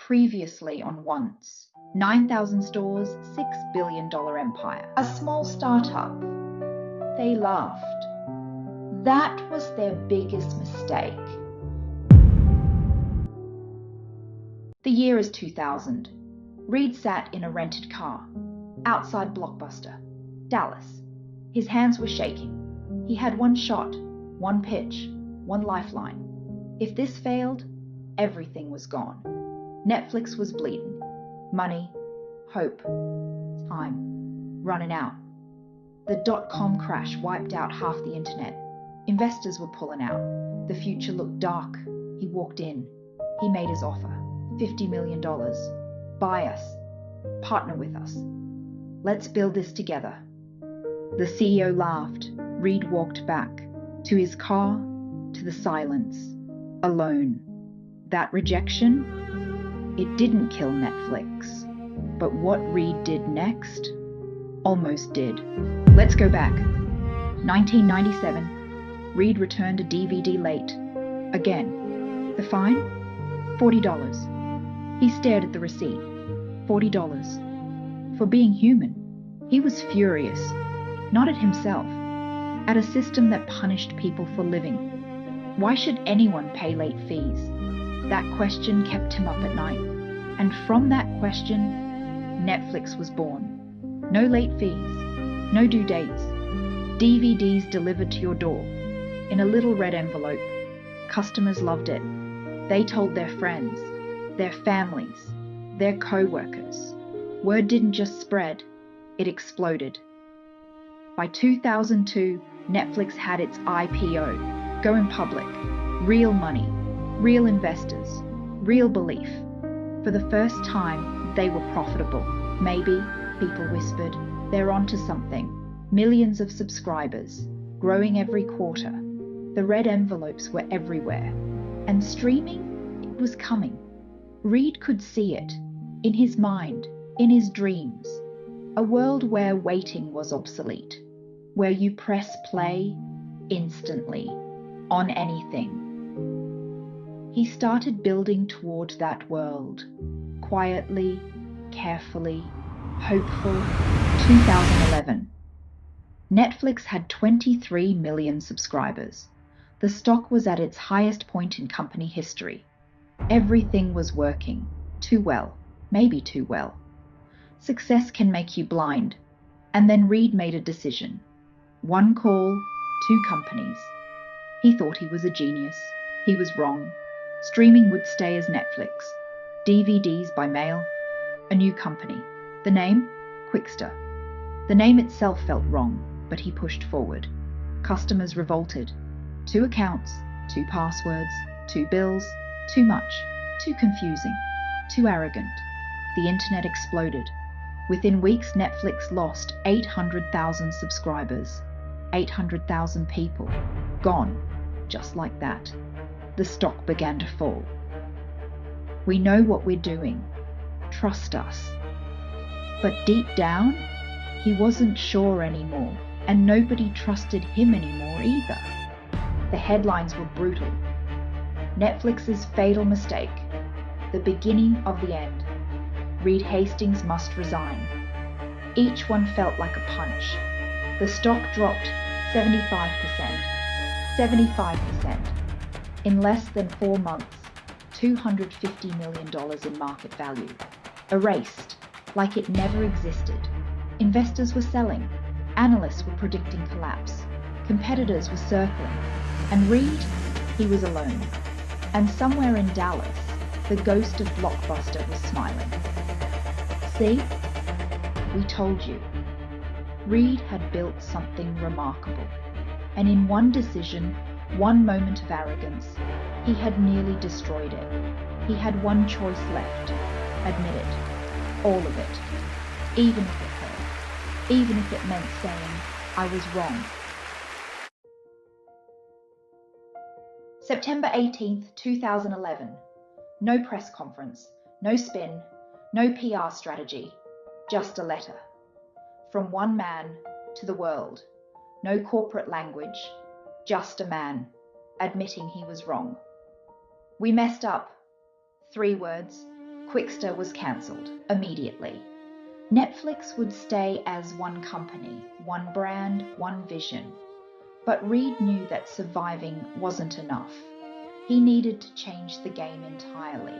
Previously on Once, 9,000 stores, $6 billion empire. A small startup. They laughed. That was their biggest mistake. The year is 2000. Reed sat in a rented car, outside Blockbuster, Dallas. His hands were shaking. He had one shot, one pitch, one lifeline. If this failed, everything was gone. Netflix was bleeding. Money, hope, time, running out. The dot-com crash wiped out half the internet. Investors were pulling out. The future looked dark. He walked in. He made his offer. $50 million. Buy us. Partner with us. Let's build this together. The CEO laughed. Reed walked back. To his car, to the silence. Alone. That rejection? It didn't kill Netflix. But what Reed did next? Almost did. Let's go back. 1997. Reed returned a DVD late. Again. The fine? $40. He stared at the receipt. $40. For being human. He was furious. Not at himself. At a system that punished people for living. Why should anyone pay late fees? That question kept him up at night. And from that question, Netflix was born. No late fees. No due dates. DVDs delivered to your door. In a little red envelope. Customers loved it. They told their friends, their families, their co-workers. Word didn't just spread, it exploded. By 2002, Netflix had its IPO, going public, real money, real investors, real belief. For the first time, they were profitable. Maybe, people whispered, they're onto something. Millions of subscribers, growing every quarter. The red envelopes were everywhere. And streaming, it was coming. Reed could see it, in his mind, in his dreams. A world where waiting was obsolete, where you press play instantly, on anything. He started building toward that world, quietly, carefully, hopeful. 2011. Netflix had 23 million subscribers. The stock was at its highest point in company history. Everything was working. Too well. Maybe too well. Success can make you blind. And then Reed made a decision. One call, two companies. He thought he was a genius. He was wrong. Streaming would stay as Netflix. DVDs by mail. A new company. The name? Qwikster. The name itself felt wrong, but he pushed forward. Customers revolted. 2 accounts, 2 passwords, 2 bills, too much, too confusing, too arrogant. The internet exploded. Within weeks, Netflix lost 800,000 subscribers. 800,000 people. Gone, just like that. The stock began to fall. We know what we're doing. Trust us. But deep down, he wasn't sure anymore, and nobody trusted him anymore either. The headlines were brutal. Netflix's fatal mistake. The beginning of the end. Reed Hastings must resign. Each one felt like a punch. The stock dropped 75%. 75%. In less than 4 months, $250 million in market value. Erased, like it never existed. Investors were selling. Analysts were predicting collapse. Competitors were circling. And Reed, he was alone. And somewhere in Dallas, the ghost of Blockbuster was smiling. See? We told you. Reed had built something remarkable. And in one decision, one moment of arrogance, he had nearly destroyed it. He had one choice left. Admit it. All of it. Even if it hurt. Even if it meant saying, I was wrong. September 18th, 2011. No press conference, no spin, no PR strategy, just a letter. From one man to the world. No corporate language, just a man, admitting he was wrong. We messed up. 3 words. Qwikster was cancelled immediately. Netflix would stay as one company, one brand, one vision. But Reed knew that surviving wasn't enough. He needed to change the game entirely.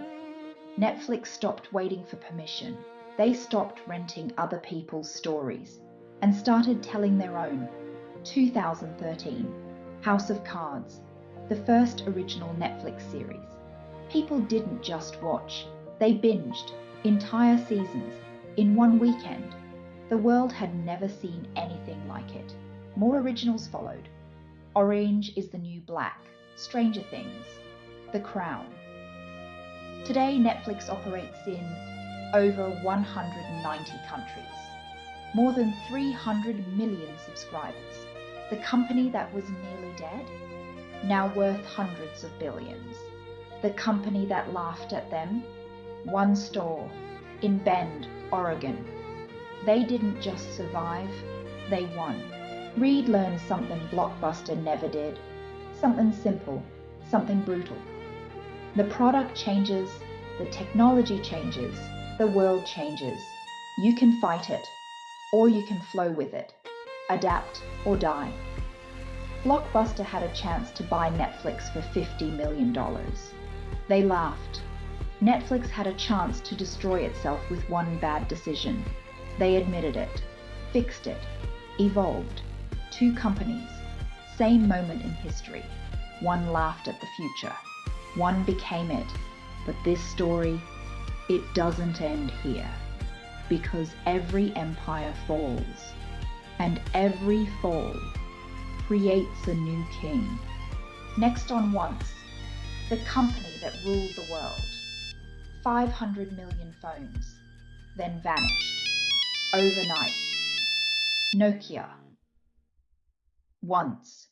Netflix stopped waiting for permission. They stopped renting other people's stories and started telling their own. 2013, House of Cards, the first original Netflix series. People didn't just watch, they binged entire seasons in one weekend. The world had never seen anything like it. More originals followed. Orange is the New Black, Stranger Things, The Crown. Today, Netflix operates in over 190 countries. More than 300 million subscribers. The company that was nearly dead, now worth hundreds of billions. The company that laughed at them, one store in Bend, Oregon. They didn't just survive, they won. Reed learned something Blockbuster never did. Something simple, something brutal. The product changes, the technology changes, the world changes. You can fight it, or you can flow with it, adapt or die. Blockbuster had a chance to buy Netflix for $50 million. They laughed. Netflix had a chance to destroy itself with one bad decision. They admitted it, fixed it, evolved. Two companies, same moment in history. One laughed at the future. One became it. But this story, it doesn't end here. Because every empire falls. And every fall creates a new king. Next on Once, the company that ruled the world. 500 million phones, then vanished. Overnight. Nokia. Once.